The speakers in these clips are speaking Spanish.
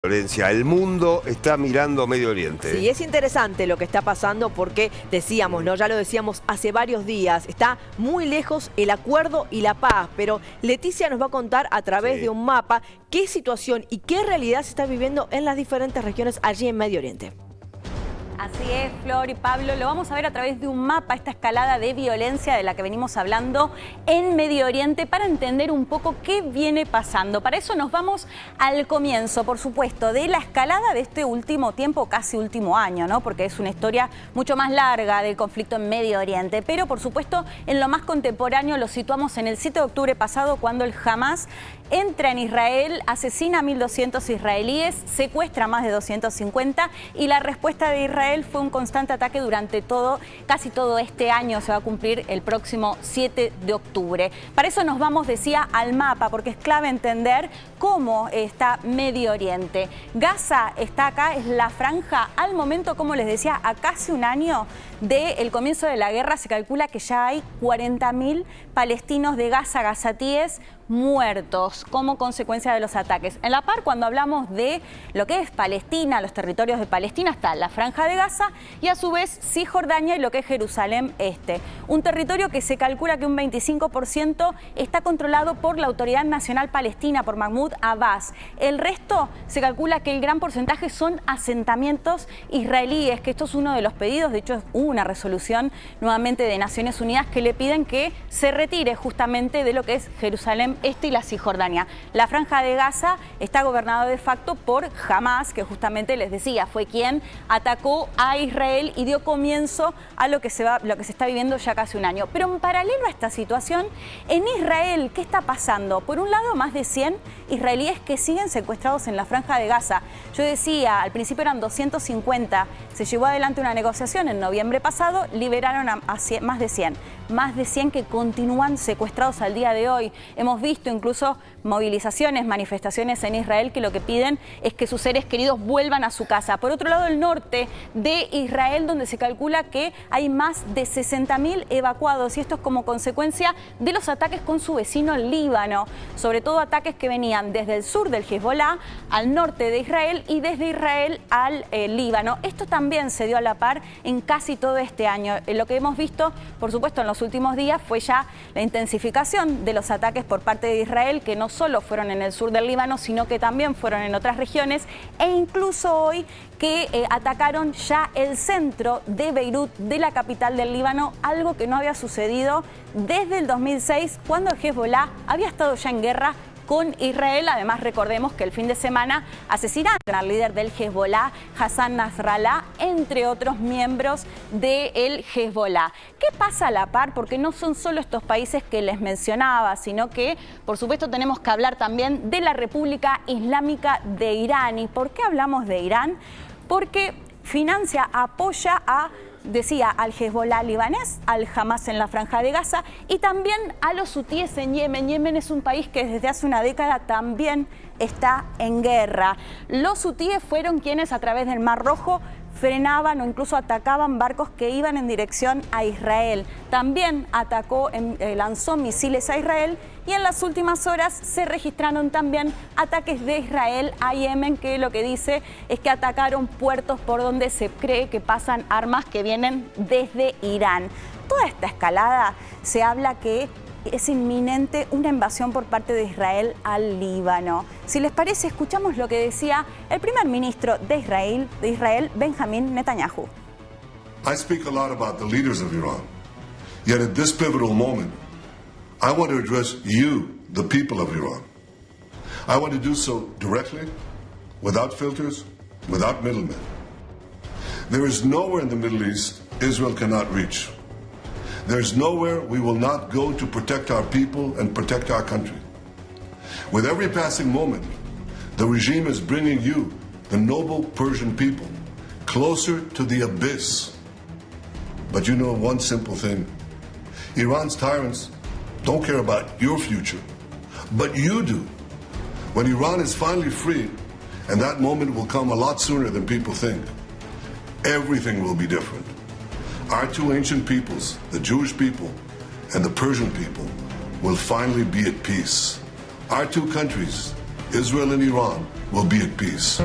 violencia. El mundo está mirando Medio Oriente. Sí, es interesante lo que está pasando porque decíamos, ¿no? Ya lo decíamos hace varios días, está muy lejos el acuerdo y la paz, pero Leticia nos va a contar a través de un mapa qué situación y qué realidad se está viviendo en las diferentes regiones allí en Medio Oriente. Así es, Flor y Pablo, lo vamos a ver a través de un mapa, esta escalada de violencia de la que venimos hablando en Medio Oriente para entender un poco qué viene pasando. Para eso nos vamos al comienzo, por supuesto, de la escalada de este último tiempo, casi último año, ¿no? Porque es una historia mucho más larga del conflicto en Medio Oriente. Pero, por supuesto, en lo más contemporáneo lo situamos en el 7 de octubre pasado, cuando el Hamas entra en Israel, asesina a 1.200 israelíes, secuestra a más de 250 y la respuesta de Israel fue un constante ataque durante casi todo este año. Se va a cumplir el próximo 7 de octubre. Para eso nos vamos, decía, al mapa, porque es clave entender cómo está Medio Oriente. Gaza está acá, es la franja al momento, como les decía, a casi un año del comienzo de la guerra. Se calcula que ya hay 40.000 palestinos de Gaza, gazatíes, muertos como consecuencia de los ataques. En la par, cuando hablamos de lo que es Palestina, los territorios de Palestina, está la Franja de Gaza y a su vez Cisjordania y lo que es Jerusalén Este. Un territorio que se calcula que un 25% está controlado por la Autoridad Nacional Palestina, por Mahmoud Abbas. El resto se calcula que el gran porcentaje son asentamientos israelíes, que esto es uno de los pedidos. De hecho, hubo una resolución nuevamente de Naciones Unidas que le piden que se retire justamente de lo que es Jerusalén Este y la Cisjordania. La Franja de Gaza está gobernada de facto por Hamas, que justamente les decía, fue quien atacó a Israel y dio comienzo a lo que se está viviendo ya casi un año. Pero en paralelo a esta situación, en Israel, ¿qué está pasando? Por un lado, más de 100 israelíes que siguen secuestrados en la Franja de Gaza. Yo decía, al principio eran 250, se llevó adelante una negociación en noviembre pasado, liberaron a más de 100. Más de 100 que continúan secuestrados al día de hoy. Hemos visto incluso movilizaciones, manifestaciones en Israel que lo que piden es que sus seres queridos vuelvan a su casa. Por otro lado, el norte de Israel, donde se calcula que hay más de 60.000 evacuados, y esto es como consecuencia de los ataques con su vecino Líbano, sobre todo ataques que venían desde el sur del Hezbolá al norte de Israel y desde Israel al Líbano. Esto también se dio a la par en casi todo este año. Lo que hemos visto, por supuesto, en los últimos días fue ya la intensificación de los ataques por parte de Israel, que no solo fueron en el sur del Líbano, sino que también fueron en otras regiones, e incluso hoy que atacaron ya el centro de Beirut, de la capital del Líbano, algo que no había sucedido desde el 2006, cuando el Hezbolá había estado ya en guerra con Israel. Además, recordemos que el fin de semana asesinaron al líder del Hezbolá, Hassan Nasrallah, entre otros miembros del Hezbolá. ¿Qué pasa a la par? Porque no son solo estos países que les mencionaba, sino que, por supuesto, tenemos que hablar también de la República Islámica de Irán. ¿Y por qué hablamos de Irán? Porque financia, apoya decía, al Hezbolá libanés, al Hamas en la Franja de Gaza y también a los hutíes en Yemen. Yemen es un país que desde hace una década también está en guerra. Los hutíes fueron quienes a través del Mar Rojo frenaban o incluso atacaban barcos que iban en dirección a Israel. También lanzó misiles a Israel y en las últimas horas se registraron también ataques de Israel a Yemen, que lo que dice es que atacaron puertos por donde se cree que pasan armas que vienen desde Irán. Toda esta escalada se habla que es inminente una invasión por parte de Israel al Líbano. Si les parece, escuchamos lo que decía el primer ministro de Israel, Benjamin Netanyahu. I speak a lot about the leaders of Iran. Yet at this pivotal moment, I want to address you, the people of Iran. I want to do so directly, without filters, without middlemen. There is nowhere in the Middle East Israel cannot reach. There's nowhere we will not go to protect our people and protect our country. With every passing moment, the regime is bringing you, the noble Persian people, closer to the abyss. But you know one simple thing. Iran's tyrants don't care about your future, but you do. When Iran is finally free, and that moment will come a lot sooner than people think, everything will be different. Our two ancient peoples, the Jewish people and the Persian people, will finally be at peace. Our two countries, Israel and Iran will be at peace.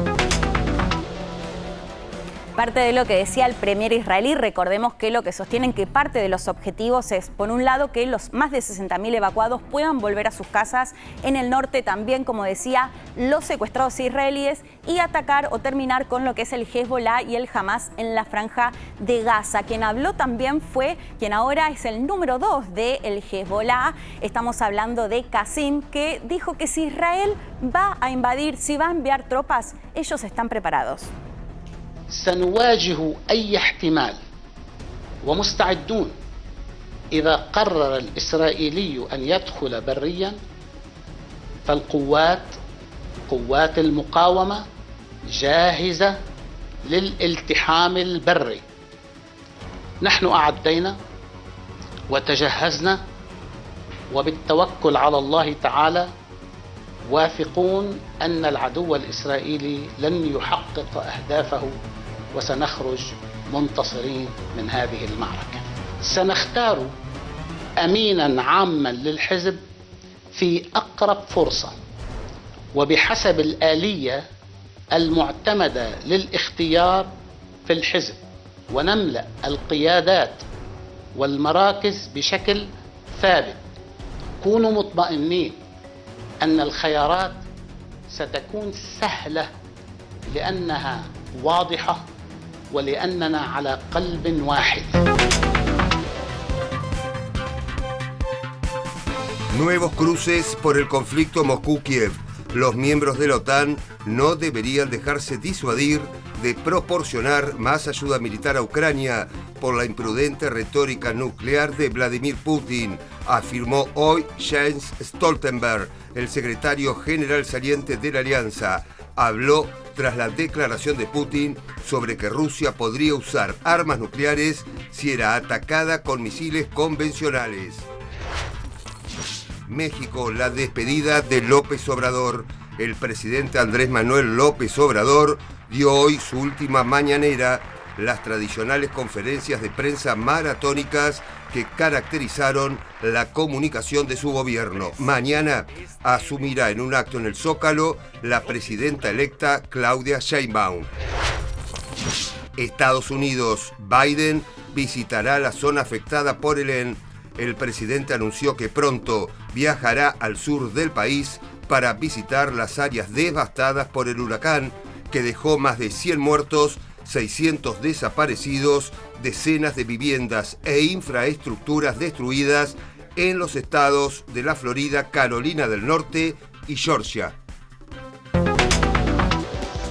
Parte de lo que decía el premier israelí, recordemos que lo que sostienen que parte de los objetivos es, por un lado, que los más de 60.000 evacuados puedan volver a sus casas, en el norte también, como decía, los secuestrados israelíes, y atacar o terminar con lo que es el Hezbollah y el Hamas en la franja de Gaza. Quien habló también fue quien ahora es el número 2 del Hezbollah, estamos hablando de Qasim, que dijo que si Israel va a invadir, si va a enviar tropas, ellos están preparados. سنواجه أي احتمال ومستعدون إذا قرر الإسرائيلي أن يدخل بريا قوات المقاومة جاهزة للالتحام البري. نحن أعدينا وتجهزنا وبالتوكل على الله تعالى واثقون أن العدو الإسرائيلي لن يحقق أهدافه وسنخرج منتصرين من هذه المعركة. سنختار أمينا عاما للحزب في أقرب فرصة وبحسب الآلية المعتمدة للاختيار في الحزب، ونملأ القيادات والمراكز بشكل ثابت. كونوا مطمئنين أن الخيارات ستكون سهلة لأنها واضحة ولأننا على قلب واحد. Nuevos cruces por el conflicto Moscú-Kiev. Los miembros de la OTAN no deberían dejarse disuadir de proporcionar más ayuda militar a Ucrania por la imprudente retórica nuclear de Vladimir Putin, afirmó hoy Jens Stoltenberg, el secretario general saliente de la alianza. Habló tras la declaración de Putin sobre que Rusia podría usar armas nucleares si era atacada con misiles convencionales. México, la despedida de López Obrador. El presidente Andrés Manuel López Obrador dio hoy su última mañanera, las tradicionales conferencias de prensa maratónicas que caracterizaron la comunicación de su gobierno. Mañana asumirá en un acto en el Zócalo la presidenta electa Claudia Sheinbaum. Estados Unidos, Biden visitará la zona afectada por Helene. El presidente anunció que pronto viajará al sur del país para visitar las áreas devastadas por el huracán, que dejó más de 100 muertos, 600 desaparecidos, decenas de viviendas e infraestructuras destruidas en los estados de la Florida, Carolina del Norte y Georgia.